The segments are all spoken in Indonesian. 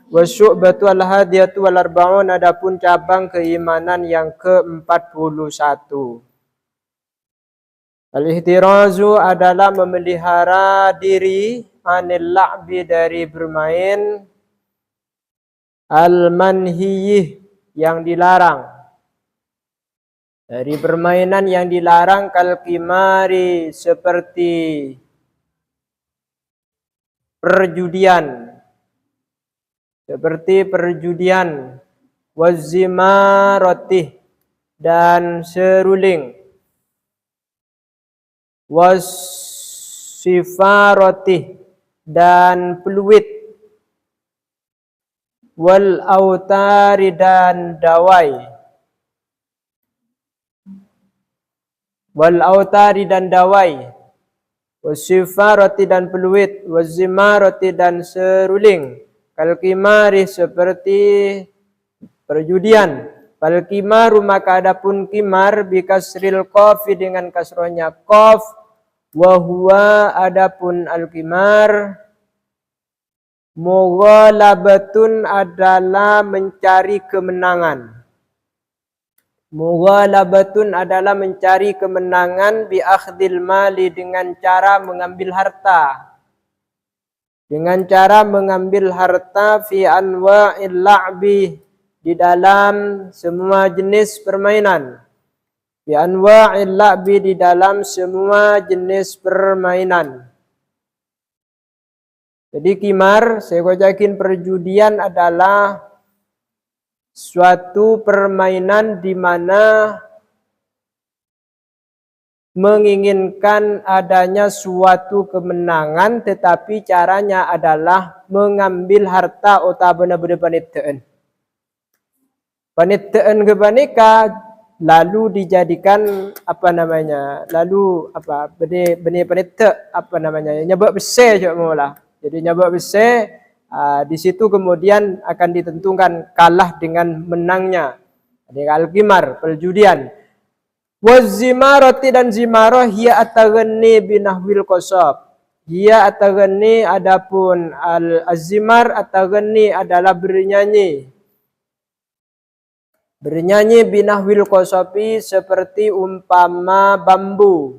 Wa syu'batu al-hadiyatu wal arba'un, adapun cabang keimanan yang ke-41. Al-ihtirazu adalah memelihara diri anil la'bi dari bermain, al-manhiyih yang dilarang, dari permainan yang dilarang, kal qimari seperti perjudian, wazimarotih dan seruling, wasifarotih dan peluit, wal autari dan dawai, wasifaroti dan peluit, wazimaroti dan seruling, kal qimari seperti perjudian. Fal qimaru maka adapun qimar bikasril qafi dengan kasrohnya qaf, wa huwa adapun al qimar mughalabatun adalah mencari kemenangan. Mughalabatun adalah mencari kemenangan bi akhdil mali dengan cara mengambil harta. Dengan cara mengambil harta fi anwa'il la'bi di dalam semua jenis permainan. Fi anwa'il la'bi di dalam semua jenis permainan. Jadi qimar, saya bacakin, perjudian adalah suatu permainan di mana menginginkan adanya suatu kemenangan, tetapi caranya adalah mengambil harta atau benar-benar panitaan. Panitaan kebanika lalu dijadikan benih panita nyabak besar je mula. Jadi nyabak besar, di situ kemudian akan ditentukan kalah dengan menangnya. Jadi al-qimar, perjudian. Wazimaroti dan zimarah hiya ataghni binahwil qasab. Hiya ataghni adapun al-azimar ataghni adalah bernyanyi. Bernyanyi binahwil qasabi seperti umpama bambu.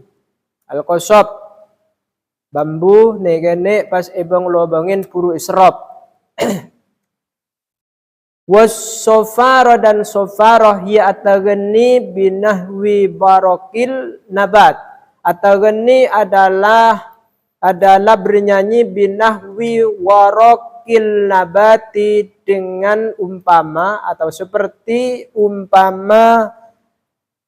Al-qasab bambu negene pas ebang lobangin puru israb. Was-sofaro dan sofaroh hiya ataghni binahwi barokil nabat. Ataghni adalah bernyanyi binahwi warokil nabati dengan umpama atau seperti umpama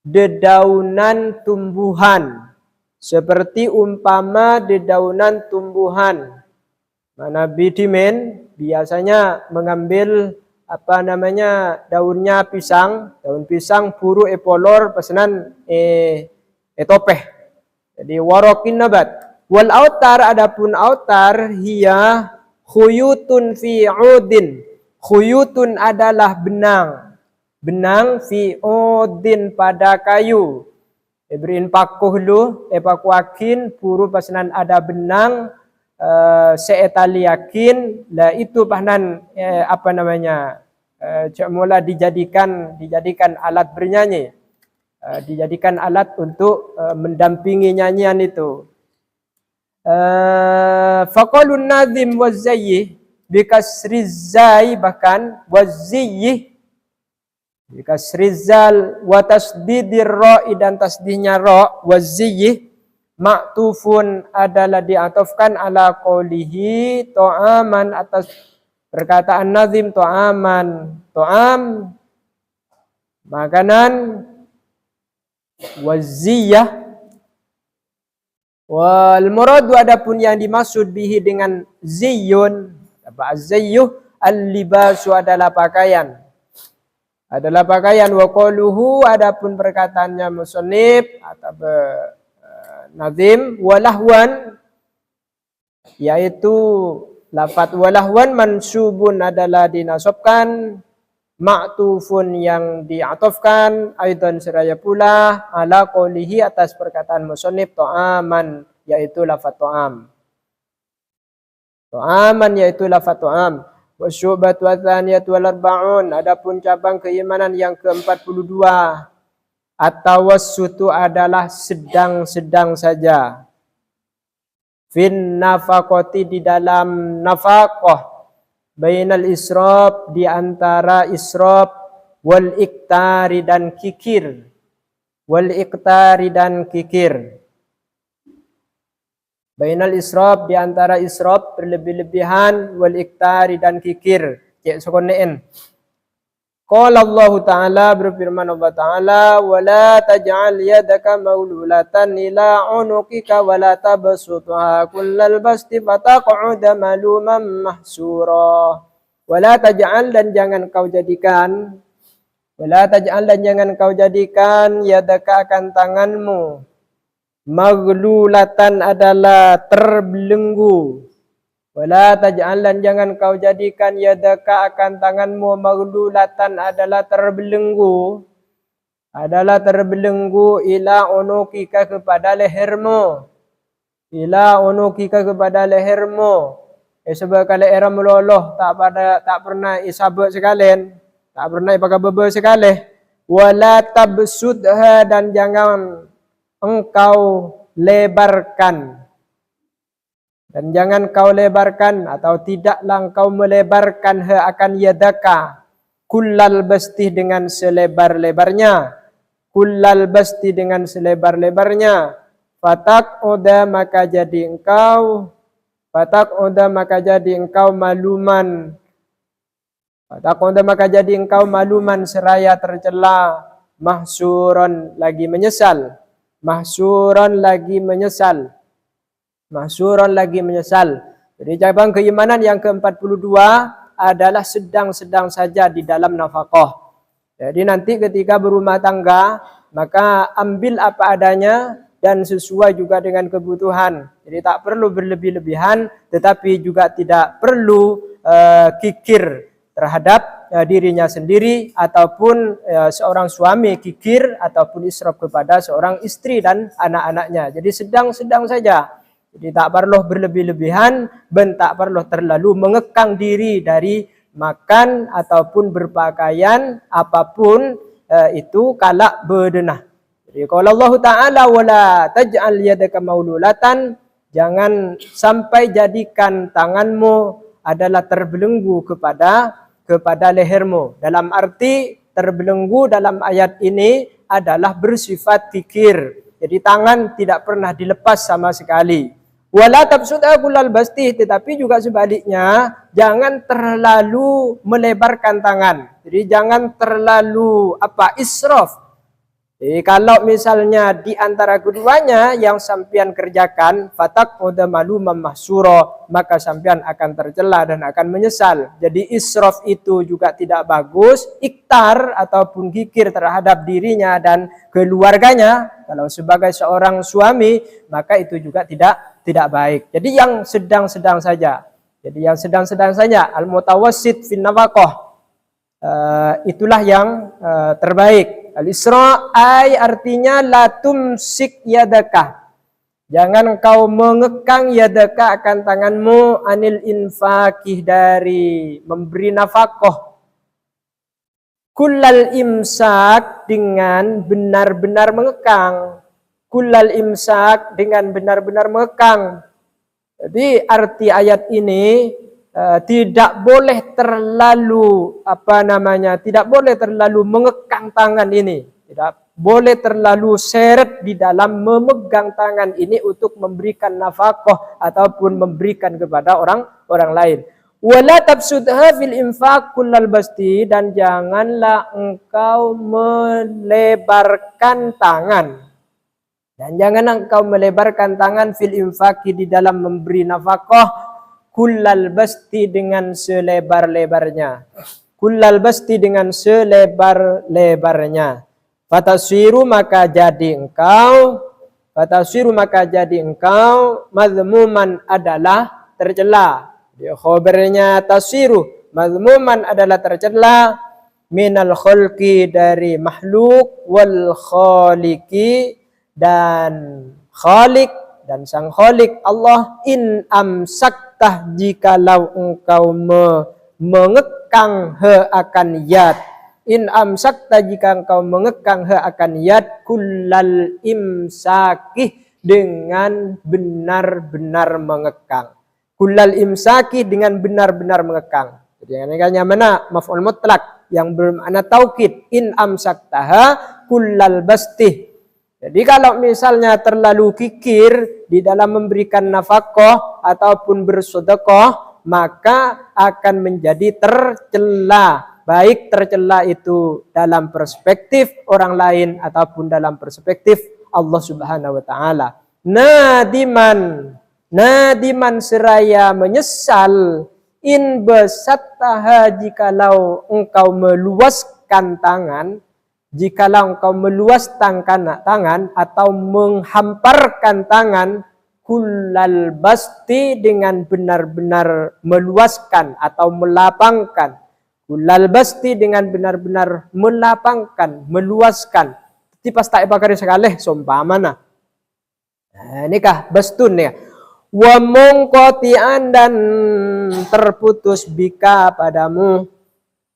dedaunan tumbuhan. Seperti umpama dedaunan tumbuhan. Mana bidimen biasanya mengambil daunnya pisang, daun pisang puru epolor pesanan etopeh. Jadi warokin nabat. Wal autar adapun autar hiya khuyutun fi udin. Khuyutun adalah benang. Benang fi udin pada kayu. Ibrin pakuh lu epakuakin puru pesanan ada benang seetali yakin lah itu pahnan mula dijadikan alat bernyanyi, dijadikan alat untuk mendampingi nyanyian itu. Faqalun nazim wazayyih bikasrizai bahkan wazayyih bikasrizal wa tasdidir ra'i dan tasdihnya ra wazayyih maktufun adalah diatofkan ala qawlihi to'aman atas perkataan nazim to'aman. To'am makanan, waziyah. Wal muradu adapun yang dimaksud bihi dengan ziyun, az-ziyyuh al-libasu adalah pakaian. Adalah pakaian. Wa qaluhu adapun perkataannya musannif atau nazim walahwan, yaitu lafaz walahwan mansubun adalah dinasabkan, ma'tufun yang diatofkan, aidan seraya pula ala qawlihi atas perkataan musannif to'aman, yaitu lafaz to'am. To'aman yaitu lafaz to'am. Wasyu'batu atsaniyatu wal arba'un, adapun cabang keimanan yang ke-42. At-tawassutu adalah sedang-sedang saja. Fin nafaqati, di dalam nafaqah, bainal israf, di antara israf, wal iktari dan kikir. Wal iktari dan kikir. Bainal israf, di antara israf berlebih-lebihan, wal iktari dan kikir. Cek sokonein. Qala Allah Ta'ala, berfirman Allah Ta'ala, wala taj'al yadaka maululatan ila unuqika wala tabsutha kullal basti fataq'uda maluman mahsura. Wala taj'al, dan jangan kau jadikan, wala taj'al, dan jangan kau jadikan, yadaka akan tanganmu, maglulatan adalah terbelenggu. Wala taj'al, dan jangan kau jadikan, yadaka akan tanganmu, maglulatan adalah terbelenggu, ila unukika kepada lehermu, ila unukika kepada lehermu. Sebab kalau era meloloh tak pernah isabak sekalian, tak pernah pakai bebe sekali. Wala tabsudha, dan jangan engkau lebarkan, dan jangan kau lebarkan atau tidaklah engkau melebarkan akan yadaka, kullal basti, dengan selebar-lebarnya, kullal basti, dengan selebar-lebarnya. Fataq'uda, maka jadi engkau, fataq'uda, maka jadi engkau maluman, fataq'uda, maka jadi engkau maluman, seraya tercela, mahsuron, lagi menyesal, mahsuron, lagi menyesal, mahsuron, lagi menyesal. Jadi cabang keimanan yang ke-42 adalah sedang-sedang saja di dalam nafkah. Jadi nanti ketika berumah tangga, maka ambil apa adanya dan sesuai juga dengan kebutuhan. Jadi tak perlu berlebih-lebihan, tetapi juga tidak perlu kikir terhadap dirinya sendiri, ataupun seorang suami kikir ataupun israf kepada seorang istri dan anak-anaknya. Jadi sedang-sedang saja. Jadi tak perlu berlebih-lebihan, dan tak perlu terlalu mengekang diri dari makan ataupun berpakaian apapun itu kalak berdenah. Jadi kalau Allah Ta'ala, wala taj'al yadaka maululatan, jangan sampai jadikan tanganmu adalah terbelenggu kepada lehermu. Dalam arti terbelenggu dalam ayat ini adalah bersifat kikir. Jadi tangan tidak pernah dilepas sama sekali. Wala tabsudha kullal basti, tetapi juga sebaliknya, jangan terlalu melebarkan tangan. Jadi jangan terlalu israf. Jadi kalau misalnya di antara keduanya yang sampian kerjakan, fataq'uda maluman mahsura, maka sampian akan tercela dan akan menyesal. Jadi israf itu juga tidak bagus, iktar ataupun kikir terhadap dirinya dan keluarganya. Kalau sebagai seorang suami, maka itu juga tidak baik. Jadi yang sedang-sedang saja. Jadi yang sedang-sedang saja, al-mutawassit fin nafaqah. Itulah yang terbaik. Al-Isra ay artinya la tumsik yadaka. Jangan kau mengekang yadaka akan tanganmu, anil infakih, dari memberi nafkah. Kullal imsak, dengan benar-benar mengekang. Kullal imsak, dengan benar-benar mengekang. Jadi arti ayat ini tidak boleh terlalu tidak boleh terlalu mengekang tangan ini, tidak boleh terlalu seret di dalam memegang tangan ini untuk memberikan nafkah ataupun memberikan kepada orang lain. Wala tabsudha fil infaq kullal basti, dan janganlah engkau melebarkan tangan, dan jangan engkau melebarkan tangan fil infaqi, di dalam memberi nafkah, kullal basti, dengan selebar-lebarnya. Kullal basti, dengan selebar-lebarnya. Fatasiru, maka jadi engkau, fatasiru, maka jadi engkau, mazmuman, adalah tercela. Dia khabarnya tasiru, mazmuman adalah tercela, minal khalqi, dari makhluk, wal khaliqi, dan khalik, dan sang khalik Allah, in amsaktah, jikalau engkau mengekang he akan yad. In amsakta jika engkau mengekang he akan yad kullal imsakih dengan benar-benar mengekang. Kullal imsakih dengan benar-benar mengekang. Jadi yang mana maf'ul mutlak yang bermakna taukid. In amsaktaha kullal bastih. Jadi kalau misalnya terlalu kikir di dalam memberikan nafkah ataupun bersedekah, maka akan menjadi tercela. Baik tercela itu dalam perspektif orang lain ataupun dalam perspektif Allah Subhanahu wa taala. Nadiman seraya menyesal in basattaha jikalau engkau meluaskan tangan, jikalau engkau meluaskan tangan atau menghamparkan tangan kullal basti dengan benar-benar meluaskan atau melapangkan. Kullal basti dengan benar-benar melapangkan, meluaskan. Tipas tak bakar sekali sompamana. Nah, nikah bastun ya. Wa mungqati'an dan terputus bika padamu.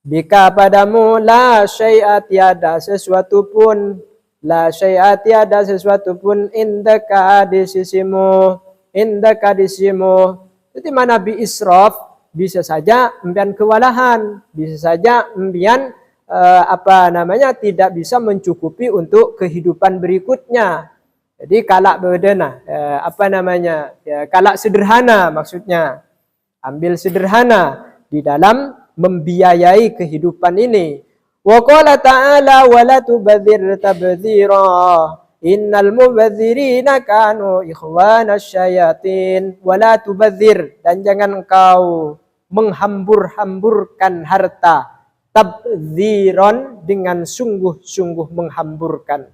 Bika padamu la syai'a tiada sesuatu pun. La syai'a tiada sesuatu pun indaka di sisimu. Indaka di sisimu. Jadi mana bi israf? Bisa saja empian kewalahan, bisa saja empian tidak bisa mencukupi untuk kehidupan berikutnya. Jadi kalak bedena, kalak sederhana maksudnya. Ambil sederhana di dalam membiayai kehidupan ini. Wa qala ta'ala wa la tubadzir tabdzira. Innal mubadzirina kanu ikhwanasy syayatin wa la tubadzir, dan jangan engkau menghambur-hamburkan harta, tabdziron dengan sungguh-sungguh menghamburkan.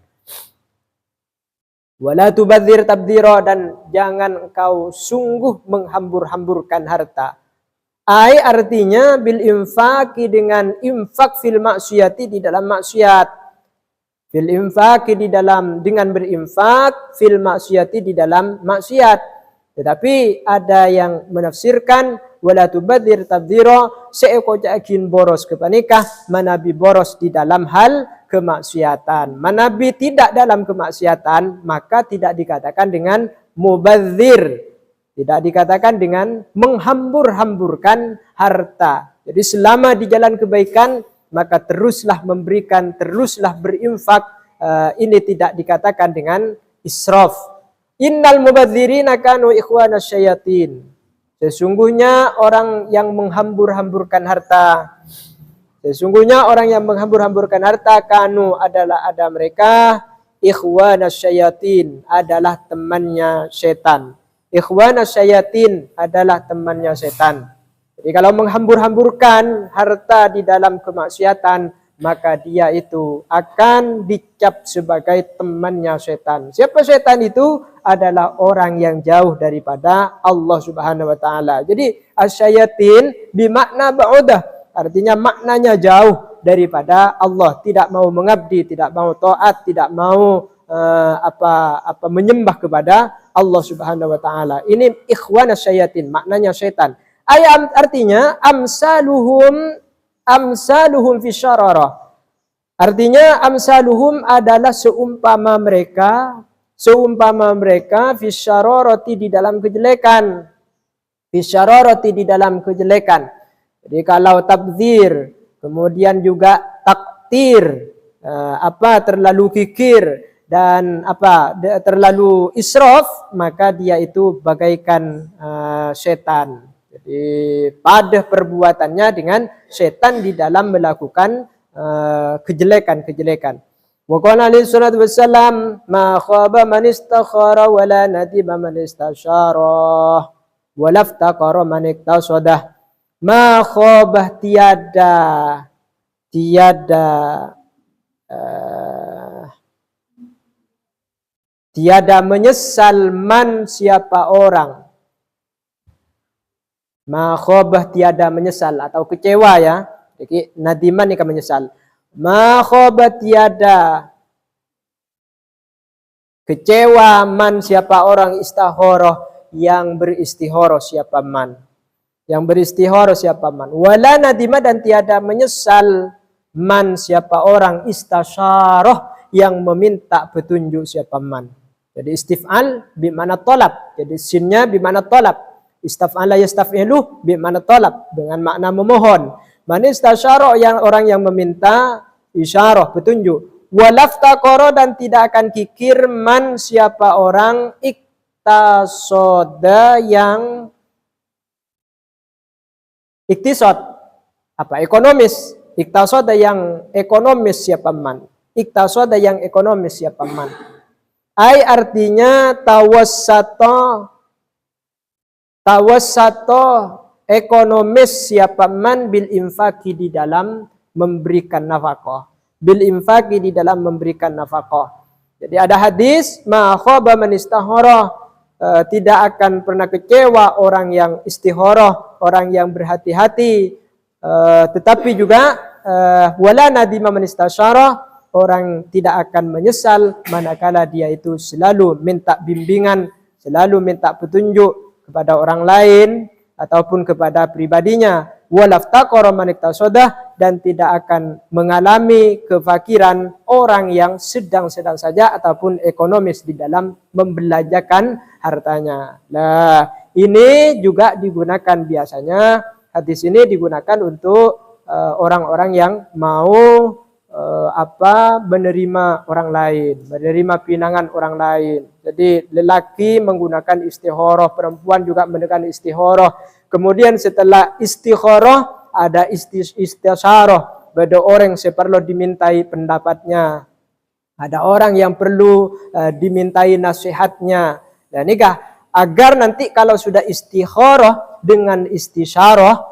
Wala tubadzir tabdzira, dan jangan engkau sungguh menghambur-hamburkan harta. Artinya bil infaqi dengan infak fil maksiyati di dalam maksiat. Fil infaqi dengan berinfak fil maksiyati di dalam maksiat. Tetapi ada yang menafsirkan wala tubadzir tabdzira seeko jakin boros kepanikah manabi boros di dalam hal kemaksiatan. Manabi tidak dalam kemaksiatan maka tidak dikatakan dengan mubadzir, tidak dikatakan dengan menghambur-hamburkan harta. Jadi selama di jalan kebaikan maka teruslah memberikan, teruslah berinfak. Ini tidak dikatakan dengan israf. Innal mubadzirina kanu ikhwanasy syayatin. Sesungguhnya orang yang menghambur-hamburkan harta, sesungguhnya orang yang menghambur-hamburkan harta kanu adalah ada mereka ikhwanasy syayatin, adalah temannya setan. Ikhwanasy syayatin adalah temannya setan. Jadi kalau menghambur-hamburkan harta di dalam kemaksiatan, maka dia itu akan dicap sebagai temannya setan. Siapa setan itu? Adalah orang yang jauh daripada Allah Subhanahu wa taala. Jadi asyayatin bimakna ba'udah, artinya maknanya jauh daripada Allah, tidak mau mengabdi, tidak mau taat, tidak mau menyembah kepada Allah Subhanahu wa taala. Ini ikhwanasy syayatin, maknanya setan. Artinya amsaluhum fi syararah. Artinya amsaluhum adalah seumpama mereka fi syararati di dalam kejelekan. Fi syararati di dalam kejelekan. Jadi kalau tabdzir, kemudian juga taktir, terlalu kikir dan terlalu israf, maka dia itu bagaikan setan. Jadi pada perbuatannya dengan setan di dalam melakukan kejelekan-kejelekan. Wa qala alaihi salatu wassalam ma khaba man istakhara wa la nadiba man istasyara wa laftaqara man iktasada. Ma khaba tiada menyesal man siapa orang. Ma khobah tiada menyesal atau kecewa ya. Jadi nadiman ini menyesal. Ma khobah tiada kecewa man siapa orang istihoroh yang beristihoroh siapa man. Yang beristihara siapa man. Wala nadima dan tiada menyesal man siapa orang istasyarah yang meminta petunjuk siapa man. Jadi istif'al bimana tolab. Jadi sinnya bimana tolab. Istaf'ala yastaf'ilu bimana tolab. Dengan makna memohon. Man istasyarah yang orang yang meminta isyarah petunjuk. Walaftaqara dan tidak akan kikir man siapa orang iktasoda yang iktisad apa ekonomis, iktasoda yang ekonomis siapa man, iktasoda yang ekonomis siapa man. Ai artinya tawassato ekonomis siapa man bil infaki di dalam memberikan nafkah, bil infaki di dalam memberikan nafkah. Jadi ada hadis ma khaba man istahara, tidak akan pernah kecewa orang yang istihoroh, orang yang berhati-hati. Tetapi juga wala nadima man istasyarah, orang tidak akan menyesal manakala dia itu selalu minta bimbingan, selalu minta petunjuk kepada orang lain ataupun kepada pribadinya. Walaftaqara man iktasodah dan tidak akan mengalami kefakiran orang yang sedang-sedang saja ataupun ekonomis di dalam membelanjakan hartanya. Nah, ini juga digunakan biasanya, hadis ini digunakan untuk orang-orang yang mau menerima orang lain, menerima pinangan orang lain. Jadi lelaki menggunakan istikharah, perempuan juga menggunakan istikharah. Kemudian setelah istikharah ada istisyarah, ada orang yang perlu dimintai pendapatnya. Ada orang yang perlu dimintai nasihatnya. Dan nikah agar nanti kalau sudah istikharah dengan istisyarah,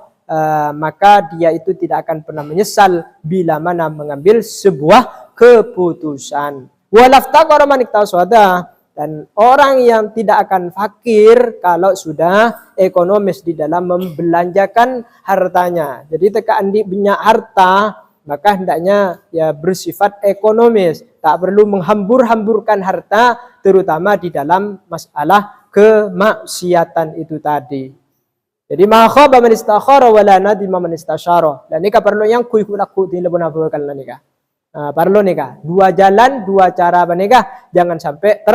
maka dia itu tidak akan pernah menyesal bila mana mengambil sebuah keputusan. Walaftaqara man iktasada, dan orang yang tidak akan fakir kalau sudah ekonomis di dalam membelanjakan hartanya. Jadi tekan di banyak harta, maka hendaknya ya bersifat ekonomis, tak perlu menghambur-hamburkan harta, terutama di dalam masalah kemaksiatan itu tadi. Jadi ma khaba man istakhara wala nadima man istasyara. Dan nikah perlu yang kuy laku di lebon apa kalau nikah. Perlu nikah dua jalan, dua cara menikah, jangan sampai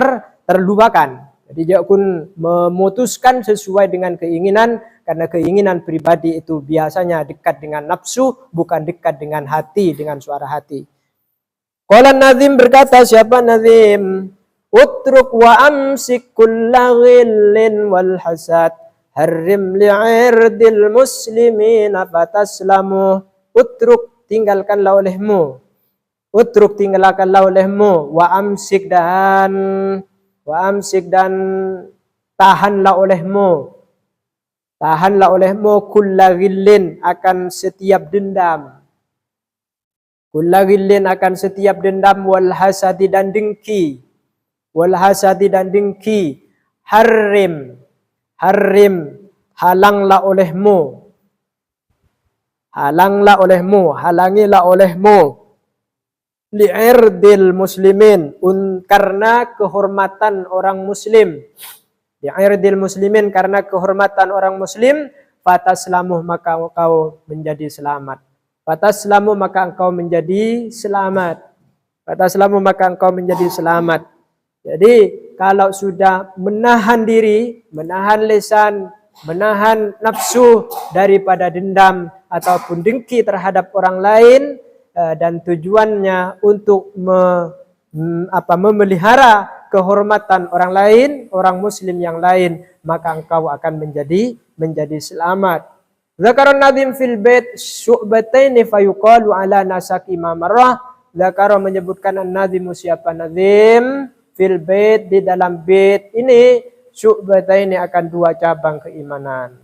terlupakan. Jadi dia pun memutuskan sesuai dengan keinginan, karena keinginan pribadi itu biasanya dekat dengan nafsu, bukan dekat dengan hati, dengan suara hati. Qala Nazim, berkata siapa Nazim, utruk wa amsik kulla ghillin wal hasad, harrim li'irdil muslimina fataslamu. Utruk, tinggalkanlah olehmu. Utruk, tinggalkanlah olehmu. Wa amsik dan tahanlah olehmu. Tahanlah olehmu kulla ghillin, akan setiap dendam. Kulla ghillin, akan setiap dendam, wal hasadi dan dengki. Wal hasadi dan dengki. Harrim, halanglah olehmu. Halanglah olehmu, halangilah olehmu. Li'irdil muslimin, karena kehormatan orang muslim. Li'irdil muslimin, karena kehormatan orang muslim. Fataslamu, maka engkau menjadi selamat. Fataslamu, maka engkau menjadi selamat. Fataslamu, maka engkau menjadi selamat. Jadi kalau sudah menahan diri, menahan lisan, menahan nafsu daripada dendam ataupun dengki terhadap orang lain, dan tujuannya untuk memelihara kehormatan orang lain, orang muslim yang lain, maka engkau akan menjadi selamat. Zakaran Nadim fil bait syu'bataini fayuqalu ala nasaki ma marrah. Zakara menyebutkan an-Nadim, siapa Nadim, fil bait, di dalam bait ini, syu'bataini akan dua cabang keimanan.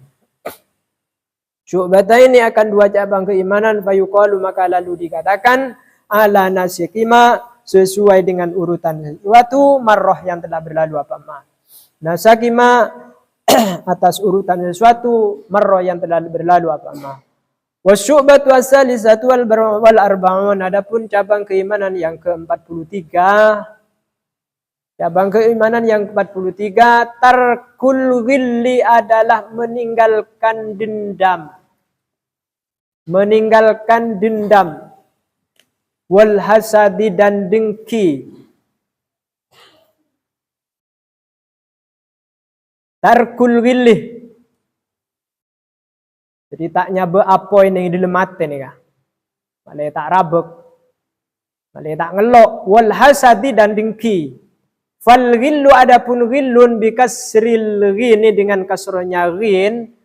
Syu'bataini akan dua cabang keimanan, fayuqalu, maka lalu dikatakan ala nasikima, sesuai dengan urutan sesuatu, marrah yang telah berlalu apa ma. Nasakima atas urutan sesuatu, marrah yang telah berlalu apa ma. Wasyu'batu as-salisatu wal arba'un, adapun cabang keimanan yang ke-43, Cabang keimanan yang ke-43, tarkul ghilli adalah meninggalkan dendam. Meninggalkan dendam. Wal hasadi dan dengki. Tarkul ghilli. Jadi taknya beapoi ning dilemate nih kah. Malih tak rabek. Malih tak ngelok. Wal hasadi dan dengki. Fal ghillu adapun ghillun bi kasril ghin dengan kasrohnya ghin.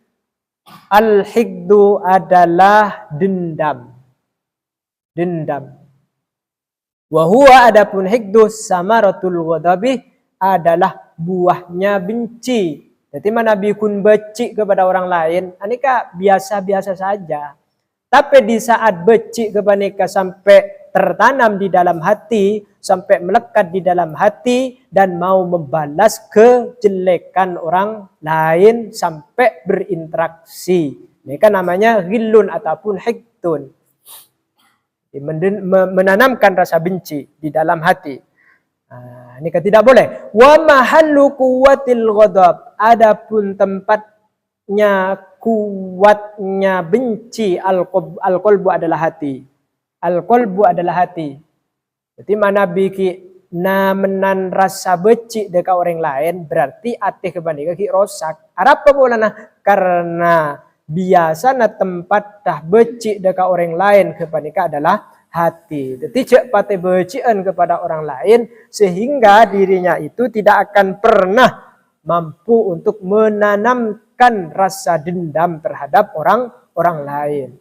Al hikdu adalah dendam. Dendam. Wa huwa adapun hikdu samaratul ghadabi adalah buahnya benci. Jadi mana bikun benci kepada orang lain, anika biasa-biasa saja. Tapi di saat benci kepada mereka sampai tertanam di dalam hati, sampai melekat di dalam hati dan mau membalas kejelekan orang lain sampai berinteraksi. Ini kan namanya ghillun ataupun hikdun. Menanamkan rasa benci di dalam hati. Nah, ini kan tidak boleh. Wa mahallu quwwatil ghadab. Adapun tempatnya kuatnya benci al-qalbu adalah hati. Al-qalbu adalah hati. Jadi mana biki menan rasa benci dekat orang lain berarti hati kebanyakan ki rosak. Arapa bolana karena biasa na tempat dah benci dekat orang lain kebanyakan adalah hati. Jadi cek pate becian kepada orang lain sehingga dirinya itu tidak akan pernah mampu untuk menanamkan rasa dendam terhadap orang lain.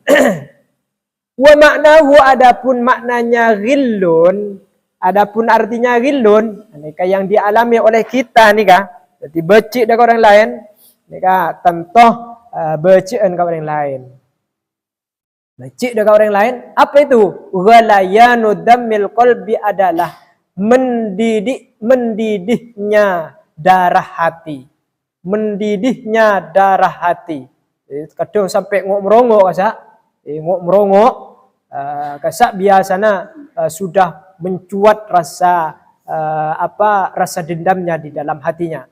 Wa maknahu adapun maknanya ghillun, adapun artinya ghillun, ini yang dialami oleh kita nih kah. Jadi beci dengan orang lain, nih kah tentoh becian ke orang lain. Beci dengan orang lain, apa itu? Ghalayanu dammil qalbi adalah mendidihnya darah hati. Mendidihnya darah hati. Kadang sampai ngok merongok kasa. Ngok merongok kasak biasanya sudah mencuat rasa rasa dendamnya di dalam hatinya.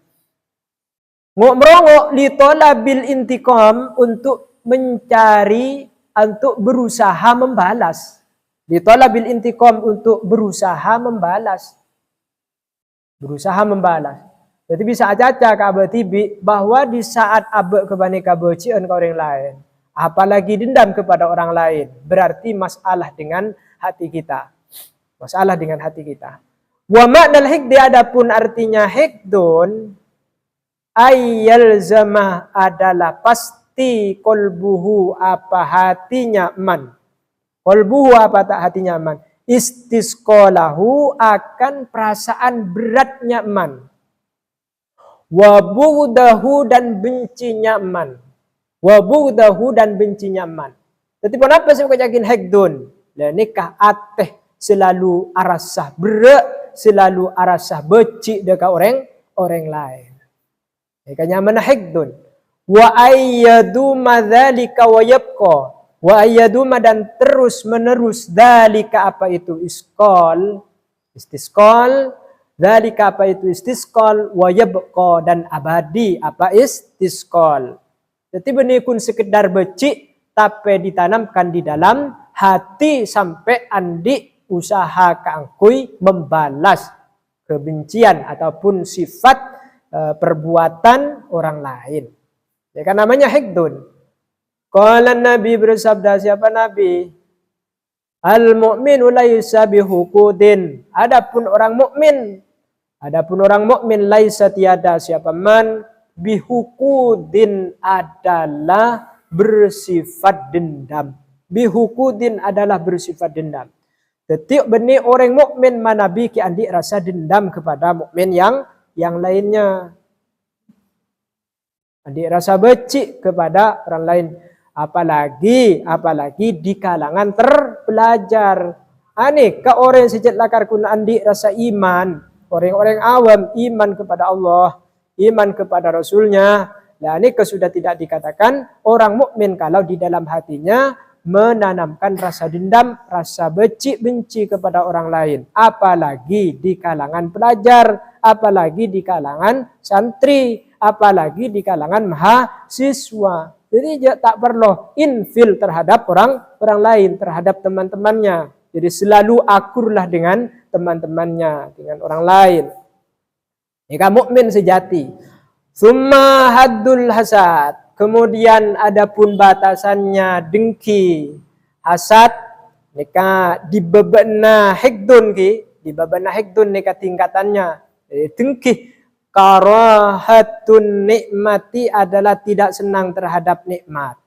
Ngok merongok li talabil intiqam untuk mencari untuk berusaha membalas. Li talabil intiqam untuk berusaha membalas. Berusaha membalas. Jadi bisa aja ka tibi bahwa di saat abe kebaneka becian ke orang lain, apalagi dendam kepada orang lain, berarti masalah dengan hati kita. Masalah dengan hati kita. Wa ma'nal hikdi adapun artinya hikdun ayyal zamah adalah pasti kolbuhu apa hatinya man. Kolbuhu apa tak hatinya man. Istisqalahu akan perasaan beratnya man. Wa bughdahu dan bencinya man. Wa bughdahu dan bencinya man. Jadi kenapa saya yakin hikdun? Lah nikah ateh selalu arasah berat, selalu arasah benci dekat orang lain. Nikahnya mana hikdun? Wa ayyadu madzalika wa yabqa. Wa ayyadu dan terus menerus dzalika apa itu isqal, istisqal. Dzalika apa itu istisqal wa yabqa dan abadi apa istisqal. Jadi benikun sekedar becik tapi ditanamkan di dalam hati sampai andi usaha keangkui membalas kebencian ataupun sifat perbuatan orang lain. Ya kan namanya hikdun. Qala Nabi bersabda siapa Nabi? Al-mu'minu laisa bihukudin. Adapun orang mukmin laisa tiada siapa man bihukudin adalah bersifat dendam. Bihukudin adalah bersifat dendam. Detik benih orang mukmin mana biki andi rasa dendam kepada mukmin yang lainnya. Andi rasa benci kepada orang lain. Apalagi di kalangan terpelajar. Ani ke orang sejak lakar kun andi rasa iman. Orang-orang awam iman kepada Allah, iman kepada Rasulnya. Nah ini sudah tidak dikatakan orang mukmin kalau di dalam hatinya menanamkan rasa dendam, rasa benci kepada orang lain. Apalagi di kalangan pelajar, apalagi di kalangan santri, apalagi di kalangan mahasiswa. Jadi tak perlu infil terhadap orang lain, terhadap teman-temannya. Jadi selalu akurlah dengan teman-temannya, dengan orang lain. Jika mukmin sejati. Summa haddul hasad. Kemudian adapun batasannya dengki. Hasad nika dibebena hikdun ki, dibebena hikdun nika tingkatannya. Dengki karahatun nikmati adalah tidak senang terhadap nikmat.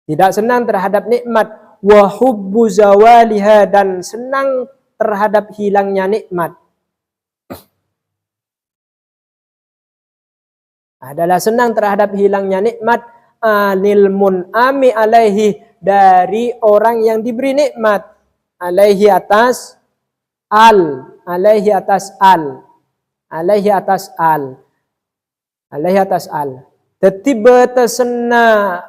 Tidak senang terhadap nikmat. Wa hubbu zawaliha, dan senang terhadap hilangnya nikmat. Adalah senang terhadap hilangnya nikmat. Anil mun'ami alaihi, dari orang yang diberi nikmat. Alaihi atas al. Alaihi atas al. Alaihi atas al. Alaihi atas al. Tiba tersena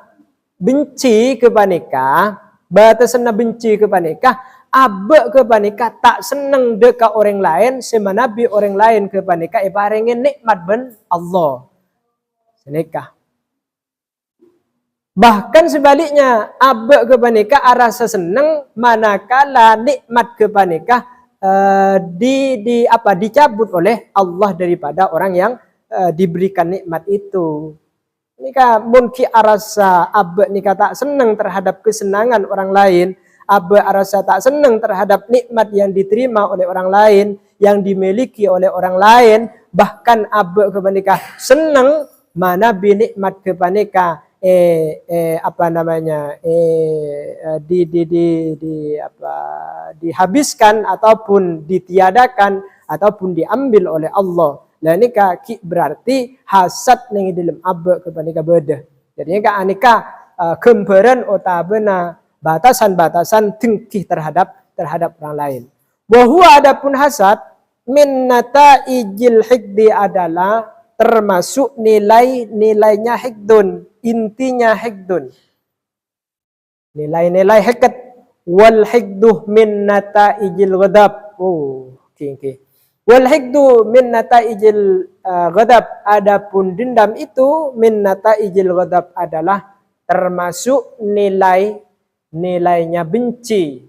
benci kepaneka, batasena benci kepaneka, abe kepaneka tak senang dekat orang lain, semanabi orang lain kepaneka ibaringin nikmat ben Allah. Senikah. Bahkan sebaliknya, abe kepaneka rasa senang manakala nikmat kepaneka dicabut oleh Allah daripada orang yang diberikan nikmat itu. Nika mungkin arasa abe nika tak senang terhadap kesenangan orang lain, abe arasa tak senang terhadap nikmat yang diterima oleh orang lain, yang dimiliki oleh orang lain, bahkan abe kepaneka senang mana binikmat kepaneka dihabiskan ataupun ditiadakan ataupun diambil oleh Allah. Lah ini kaki berarti hasad ning dalam abe kepaneka beda. Jadi anika kembaran otabena batasan-batasan dengki terhadap orang lain. Bahwa adapun hasad min nataijil hikdi adalah termasuk nilainya hikdun, intinya hikdun. Nilai-nilai hikat. Wal hikduh min nataijil ghadab. Okay. Wal hikdu min nataijil ghadab. Adapun dendam itu min nataijil ghadab adalah termasuk nilainya benci.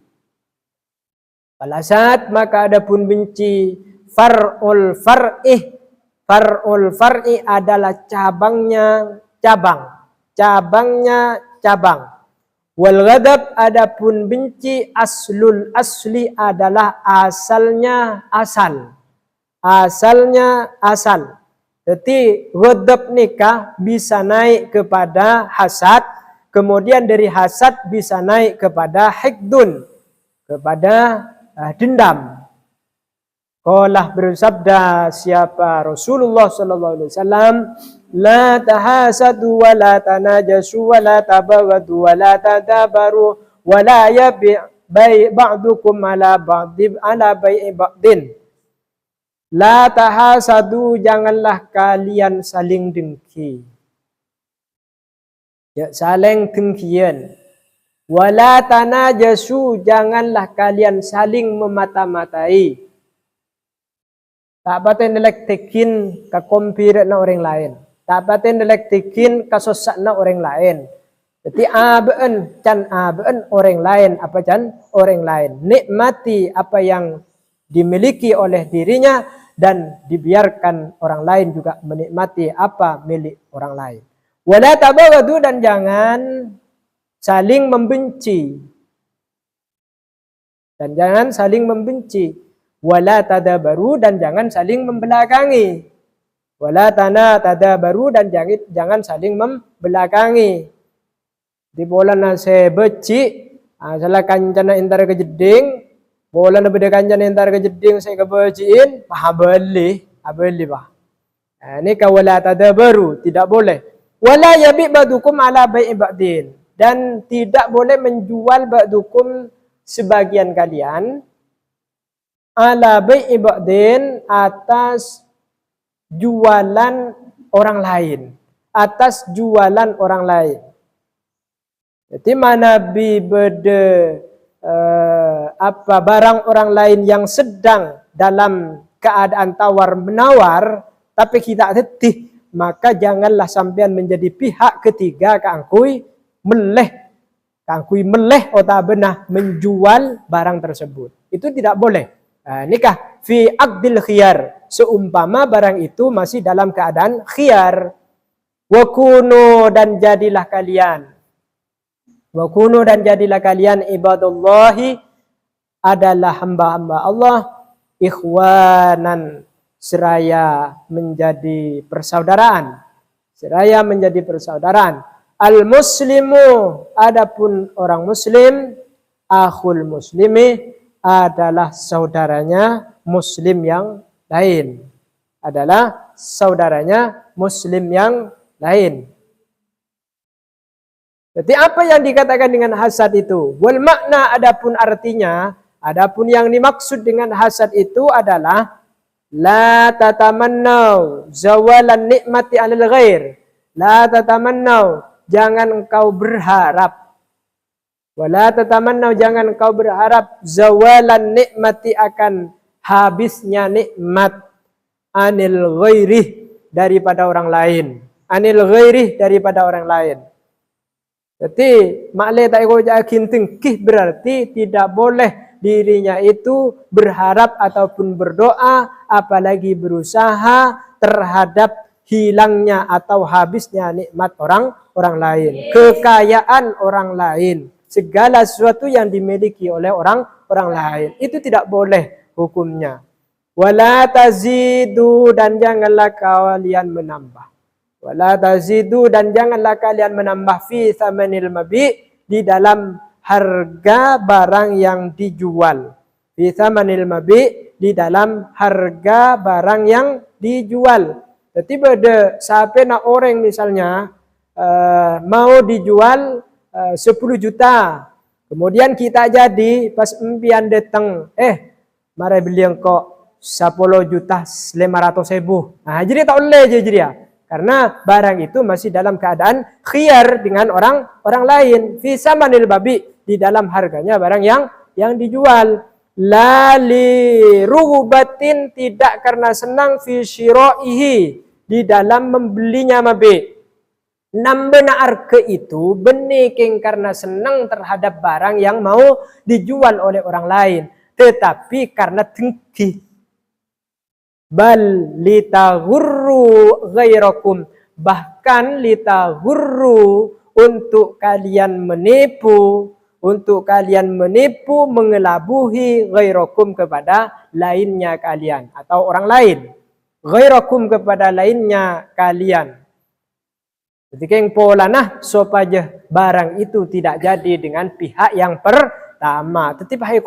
Balasat maka adapun benci far'ul far'ih. Far'ul far'i adalah cabangnya cabang. Wal ghadab adapun benci aslul asli adalah asalnya asal. Jadi ghadab nikah bisa naik kepada hasad, kemudian dari hasad bisa naik kepada hikdun, kepada dendam. Qalah bersabda siapa Rasulullah sallallahu alaihi wasallam, la tahasadu wa la tanajasu wa la tabaghadu wa la tadabaru wa la yabi' ba'dukum ala bai'i ba'din. La tahasadu, janganlah kalian saling dengki. Ya, saling dengkian. Wa la tanajasu, janganlah kalian saling memata-matai. Tak paten elektrikin ka kompiret na orang lain. Tak paten elektrikin ka sosak na orang lain. Jadi can orang lain, apa can orang lain. Nikmati apa yang dimiliki oleh dirinya dan dibiarkan orang lain juga menikmati apa milik orang lain. Wala tabaghadu, dan jangan saling membenci. Wala tadabaru, dan jangan saling membelakangi. Wala tadabaru, dan jangan saling membelakangi. Di bola na se beci, salah kancana intar ke jeding, bola na beda kancana intar ke jeding saya kebeciin, beli bah. Ini ka wala tadabaru, tidak boleh. Wala yabi ba'dukum ala bai'i ba'din, dan tidak boleh menjual ba'dukum sebagian kalian ala bai'i ba'din, atas jualan orang lain. Jadi mana beda barang orang lain yang sedang dalam keadaan tawar menawar, tapi kita tetih, maka janganlah sampean menjadi pihak ketiga kangkui meleh otak benah menjual barang tersebut. Itu tidak boleh. Nah, nikah fi aqdil khiyar, seumpama barang itu masih dalam keadaan khiyar. Wa kunu, dan jadilah kalian. Wa kunu, dan jadilah kalian ibadullahi, adalah hamba-hamba Allah, ikhwanan, seraya menjadi persaudaraan. Seraya menjadi persaudaraan. Al-muslimu, adapun orang muslim, akhul muslimi, adalah saudaranya muslim yang lain. Adalah saudaranya muslim yang lain. Jadi apa yang dikatakan dengan hasad itu? Wal makna, adapun artinya, adapun yang dimaksud dengan hasad itu adalah la tatamannau zawalan nikmati 'alal ghair. La tatamannau, jangan engkau berharap. Wala tatamannau, jangan engkau berharap zawalan nikmati, akan habisnya nikmat, anil ghairi, daripada orang lain. Anil ghairi, daripada orang lain. Jadi maklum tak ikut yakin tengkih, berarti tidak boleh dirinya itu berharap ataupun berdoa, apalagi berusaha terhadap hilangnya atau habisnya nikmat orang lain, kekayaan orang lain, segala sesuatu yang dimiliki oleh orang lain, itu tidak boleh hukumnya. Wala tazidu, dan janganlah kalian menambah. Wala tazidu, dan janganlah kalian menambah fi tsamanil mabi, di dalam harga barang yang dijual. Fi tsamanil mabi, di dalam harga barang yang dijual. Jadi pada sampai nak orang misalnya mau dijual 10 juta. Kemudian kita jadi pas empian datang, mari beli engkau 10 juta 500.000. Nah, jadi tak boleh je jadi ya. Karena barang itu masih dalam keadaan khiyar dengan orang lain. Fi samanil babi, di dalam harganya barang yang dijual. La li rubatin, tidak karena senang, fi syira'ihi, di dalam membelinya mabi. Nambenar ke itu beniking karena senang terhadap barang yang mau dijual oleh orang lain, tetapi karena dengki. Bal litaghurru ghairakum, bahkan litaghurru, untuk kalian menipu, mengelabuhi ghairakum, kepada lainnya kalian atau orang lain. Ghairakum, kepada lainnya kalian. Ketika yang pola nah supaya barang itu tidak jadi dengan pihak yang pertama, tetapi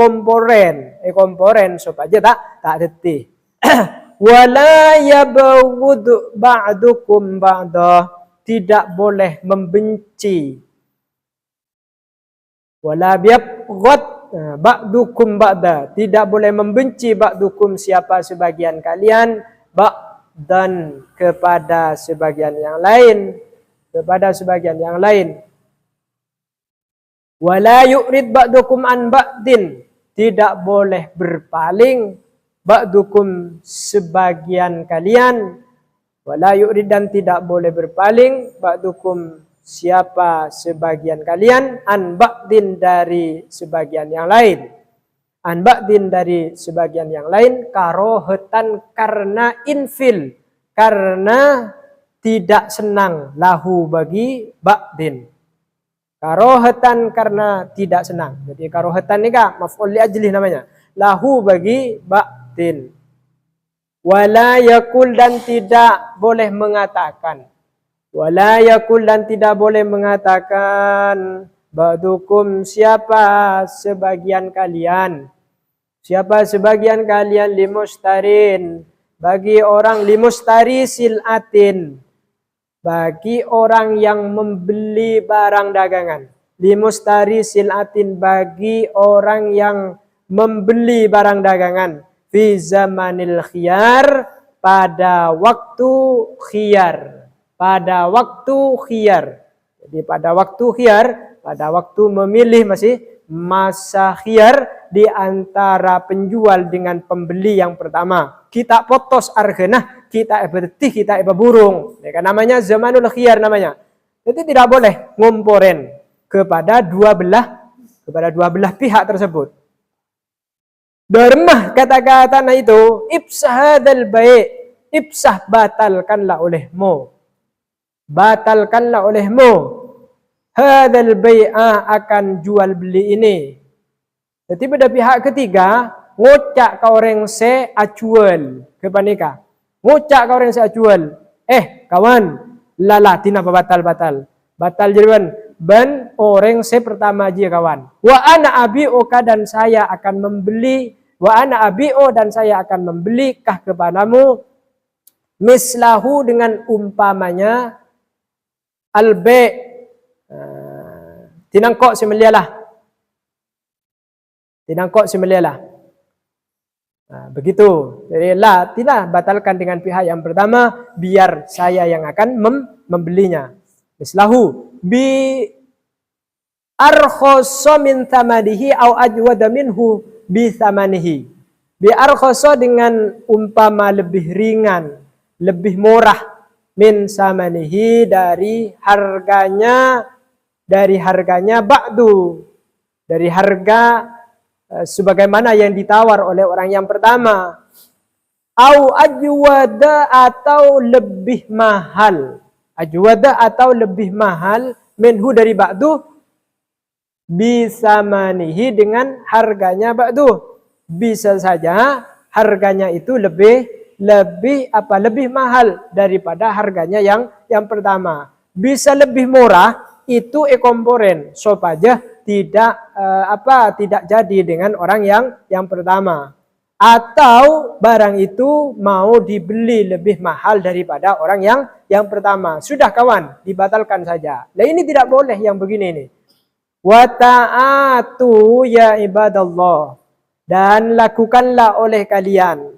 komporen supaya tak tetih. Wala yabghud ba'dukum ba'da, tidak boleh membenci. Wala yabghud ba'dukum ba'da, tidak boleh membenci ba'dukum, siapa sebagian kalian, ba'dan, kepada sebagian yang lain, Wala yu'rid ba'dukum an ba'din, tidak boleh berpaling ba'dukum, sebagian kalian, wala yu'rid, dan tidak boleh berpaling ba'dukum, siapa sebagian kalian, an ba'din, dari sebagian yang lain. An ba'din, dari sebagian yang lain, karohatan, karena infil, karena tidak senang, lahu, bagi ba'din. Karohatan, karena tidak senang. Jadi karohatan ni kah maf'ul li ajlih namanya. Lahu, bagi ba'din. Wala yakul, dan tidak boleh mengatakan. Wala yakul, dan tidak boleh mengatakan. Ba'dukum, siapa sebagian kalian. Siapa sebagian kalian, limustarin, bagi orang, limustari sil'atin, bagi orang yang membeli barang dagangan. Limustari sil'atin, bagi orang yang membeli barang dagangan. Fi zamanil khiyar, pada waktu khiyar. Pada waktu khiyar. Jadi pada waktu khiyar, pada waktu memilih masih masa khiyar, di antara penjual dengan pembeli yang pertama. Kita potos argenah, kita berarti kita burung. Ya, kan namanya zamanul khiyar namanya. Jadi tidak boleh ngomporen kepada dua belah pihak tersebut. Darmah kata-kata itu ibsah hadal baik, ibsah batalkanlah olehmu. Batalkanlah olehmu hadal bai'ah akan jual beli ini. Jadi pada pihak ketiga ngocak ke orang se acual kepanika. Ngocak ke orang se acual. Kawan, lala tina batal. Batal jadian ban orang se pertama aja kawan. Wa ana abi'uka dan saya akan membeli. Wa ana abi'u dan saya akan membeli kah kepadamu mislahu dengan umpamanya albe tinangkok semelialah. Tinangkok semelialah. Begitu. Jadi tidak batalkan dengan pihak yang pertama biar saya yang akan membelinya. Mislahu bi arkhoso min thamanihi au ajwada minhu bi thamanihi. Bi arkhoso dengan umpama lebih ringan, lebih murah min samanihi dari harganya ba'du, dari harga sebagaimana yang ditawar oleh orang yang pertama. Au ajwada atau lebih mahal. Ajwada atau lebih mahal minhu dari ba'du bisa manihi dengan harganya ba'du. Bisa saja harganya itu lebih mahal daripada harganya yang pertama. Bisa lebih murah itu komporen supaya tidak jadi dengan orang yang pertama. Atau barang itu mau dibeli lebih mahal daripada orang yang pertama. Sudah kawan, dibatalkan saja. Nah ini tidak boleh yang begini ini. Wa ta'atu ya ibadallah. Dan lakukanlah oleh kalian.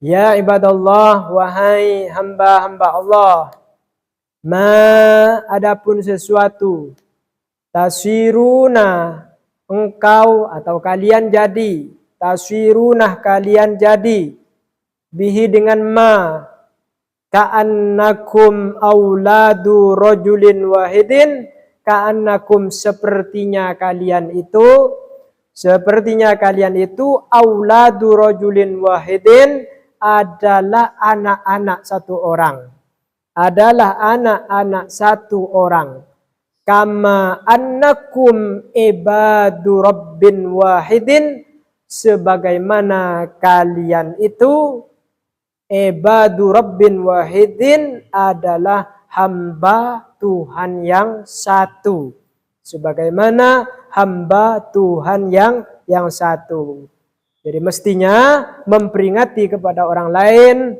Ya ibadallah, wahai hamba-hamba Allah. Adapun sesuatu. Tasiruna engkau atau kalian jadi. Tasirunah kalian jadi. Bihi dengan ka'annakum auladu rajulin wahidin. Ka'annakum sepertinya kalian itu auladu rajulin wahidin adalah anak-anak satu orang. Kama annakum ibadu rabbin wahidin sebagaimana kalian itu ibadu rabbin wahidin adalah hamba Tuhan yang satu. Sebagaimana hamba Tuhan yang satu. Jadi mestinya memperingati kepada orang lain,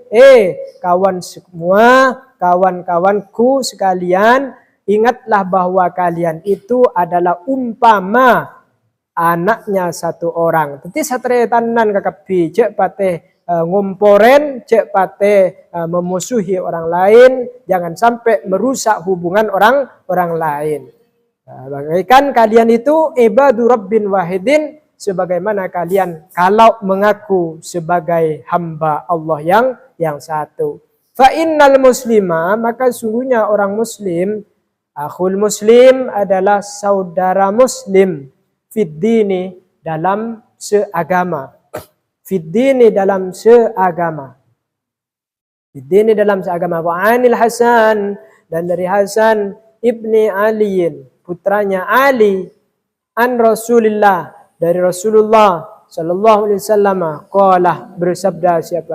kawan semua, kawan-kawanku sekalian, ingatlah bahwa kalian itu adalah umpama anaknya satu orang. Tetapi satreetanan kakapi cek pateh ngomporen, cek pateh memusuhi orang lain, jangan sampai merusak hubungan orang lain. Bagaikan kalian itu ibadu rabbin wahidin sebagaimana kalian kalau mengaku sebagai hamba Allah yang satu. Fa innal muslima, maka sungguhnya orang muslim, akhul muslim adalah saudara muslim, fid dini dalam seagama. Fid dini dalam seagama. Fid dini dalam seagama. Wa anil Hasan, dan dari Hasan ibni Aliin, putranya Ali, an Rasulillah, dari Rasulullah sallallahu alaihi wasallam, qala bersabda siapa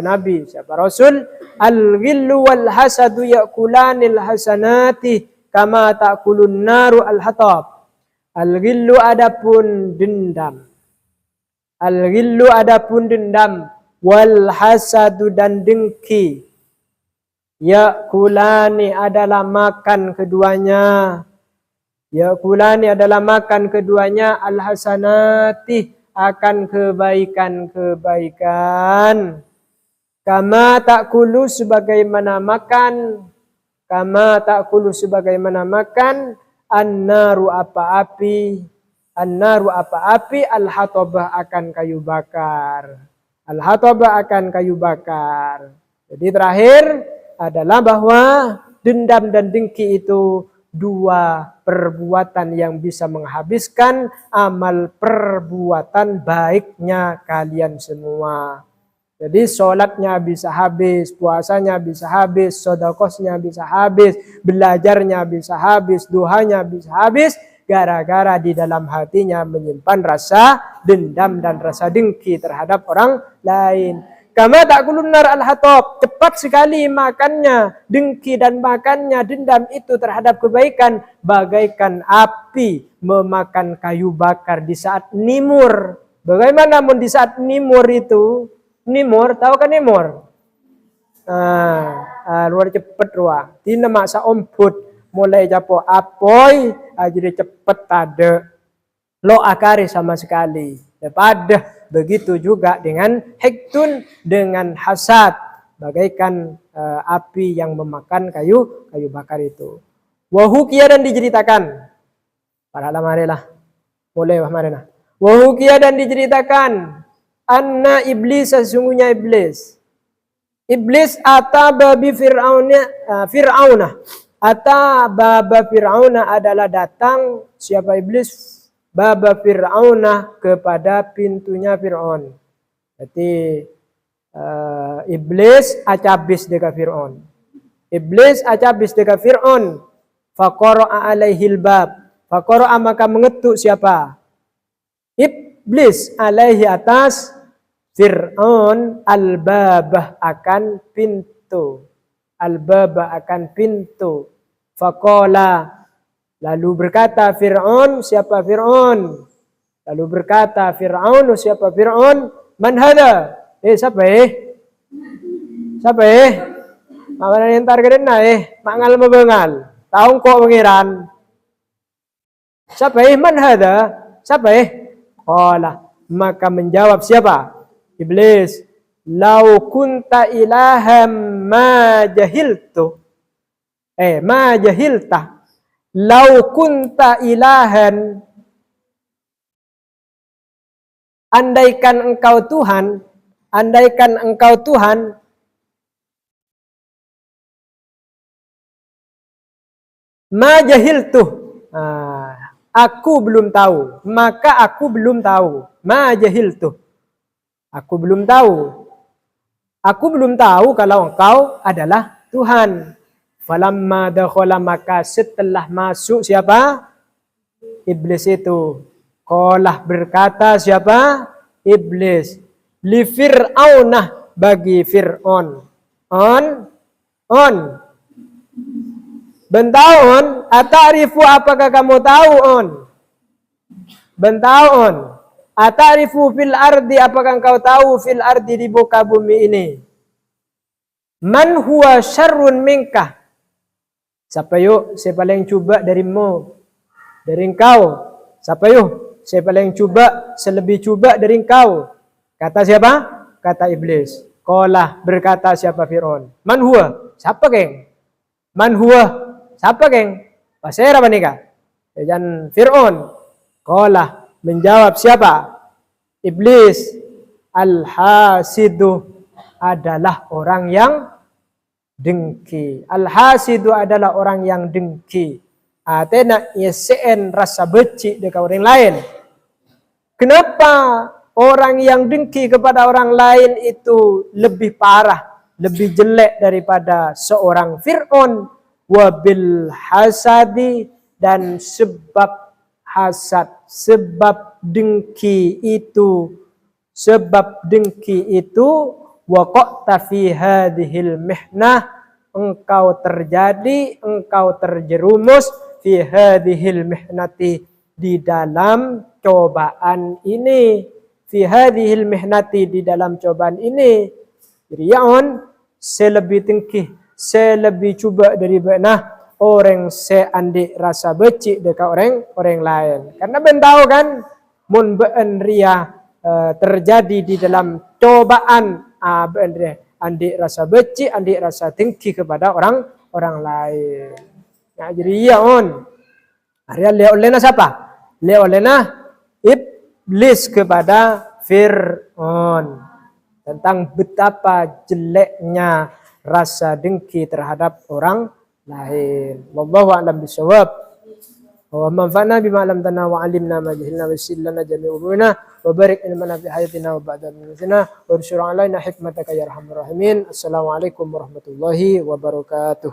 Nabi? Siapa Rasul? Al-ghillu wal hasadu ya'kulanil hasanati kama ta'kulun naru al-hatab. Al-ghillu adapun dendam. Wal hasadu dan dengki. Ya'kulani adalah makan keduanya. Al-hasanati akan kebaikan-kebaikan. Kama ta'kulu sebagaimana makan Kama ta'kulu sebagaimana makan an-naru api, al-hatabah akan kayu bakar. Al-hatabah akan kayu bakar. Jadi terakhir adalah bahwa dendam dan dengki itu dua perbuatan yang bisa menghabiskan amal perbuatan baiknya kalian semua. Jadi sholatnya bisa habis, puasanya bisa habis, sedekahnya bisa habis, belajarnya bisa habis, duhanya bisa habis, gara-gara di dalam hatinya menyimpan rasa dendam dan rasa dengki terhadap orang lain. Kama ta'kulun nar al-hatab, cepat sekali makannya, dengki dan makannya dendam itu terhadap kebaikan, bagaikan api memakan kayu bakar di saat nimur. Bagaimana namun di saat nimur itu? Nimur, tahu kan nimur? Luar cepet ruah. Tina maksa omput mulai japo apoi, jadi cepet tade. Lo akari sama sekali. Pada begitu juga dengan hektun, dengan hasad, bagaikan api yang memakan kayu bakar itu. Wahukia dan diceritakan. Para lamarilah. Mulai wahmarina. Wahukia dan diceritakan. Anna iblis, sesungguhnya iblis. Iblis ataba bi Fir'auna. Ataba Fir'auna adalah datang siapa iblis? Baba Fir'auna kepada pintunya Fir'aun. Jadi iblis acabis dekat Fir'aun. Iblis acabis dekat Fir'aun. Faqara'a alaihil bab. Faqara'a maka mengetuk siapa? Iblis alaihi atas Fir'aun al-babah akan pintu. Al-babah akan pintu. Faqala, lalu berkata Fir'aun, siapa Fir'aun? Lalu berkata Fir'aun, siapa Fir'aun? Man hada? Siapa Siapa Mana yang targetin na mangal mabengal. Taong ko pangeran. Siapa man hada? Siapa Qala, maka menjawab siapa? Iblis. Lau kunta ilaham ma jahiltu. Ma jahilta. Lau kunta ilahan. Andaikan engkau Tuhan. Andaikan engkau Tuhan. Ma jahiltu. Aku belum tahu, maka aku belum tahu. Ma jahiltu. Aku belum tahu. Aku belum tahu kalau engkau adalah Tuhan. Falamma dakhala, maka setelah masuk siapa? Iblis itu. Qala berkata siapa? Iblis. Li Fir'aunah, bagi Fir'aun. On. Bentaun, atarifu apakah kamu tahu on? Bentaun, atarifu fil ardi apakah engkau tahu fil ardi di muka bumi ini? Man huwa syarrun minkah? Siapa yuk? Saya paling coba darimu, dari engkau. Siapa yuk? Saya paling coba, selebih coba dari engkau. Kata siapa? Kata iblis. Qala, berkata siapa Fir'aun? Man huwa? Siapa geng? Man huwa? Siapa geng? Pasera menikah. Dan Fir'aun. Qala, menjawab siapa? Iblis. Al-hasidu adalah orang yang dengki. Al-hasidu adalah orang yang dengki. Atena yesen rasa benci dekat orang lain. Kenapa orang yang dengki kepada orang lain itu lebih parah, lebih jelek daripada seorang Fir'aun? Wabil hasadi, dan sebab hasad, sebab dengki itu waqa'ta fi hadhil mihnah, engkau terjerumus fi hadhil mihnati, di dalam cobaan ini. Fi hadhil mihnati, di dalam cobaan ini. Jadi yaon selebih dengki, selebih cuba dari benah orang seandik rasa becik dekat orang lain. Karena ben tahu kan mun ben ria terjadi di dalam cobaan ben ria andik rasa becik, andik rasa dengki kepada orang orang lain. Nah, jadi iya on. Akhirnya olehna siapa? Olehna iblis kepada Fir'aun tentang betapa jeleknya rasa dengki terhadap orang lain. Wallahu a'lam bishawab. Wa manfa'na bima 'allamtana wa 'allimna ma jahilna wa yassir lana jami'a umurina wa barik lana fi hayatina wa ba'da mautina wa ansur 'alaina hikmataka ya arhamar rahimin. Assalamualaikum warahmatullahi wabarakatuh.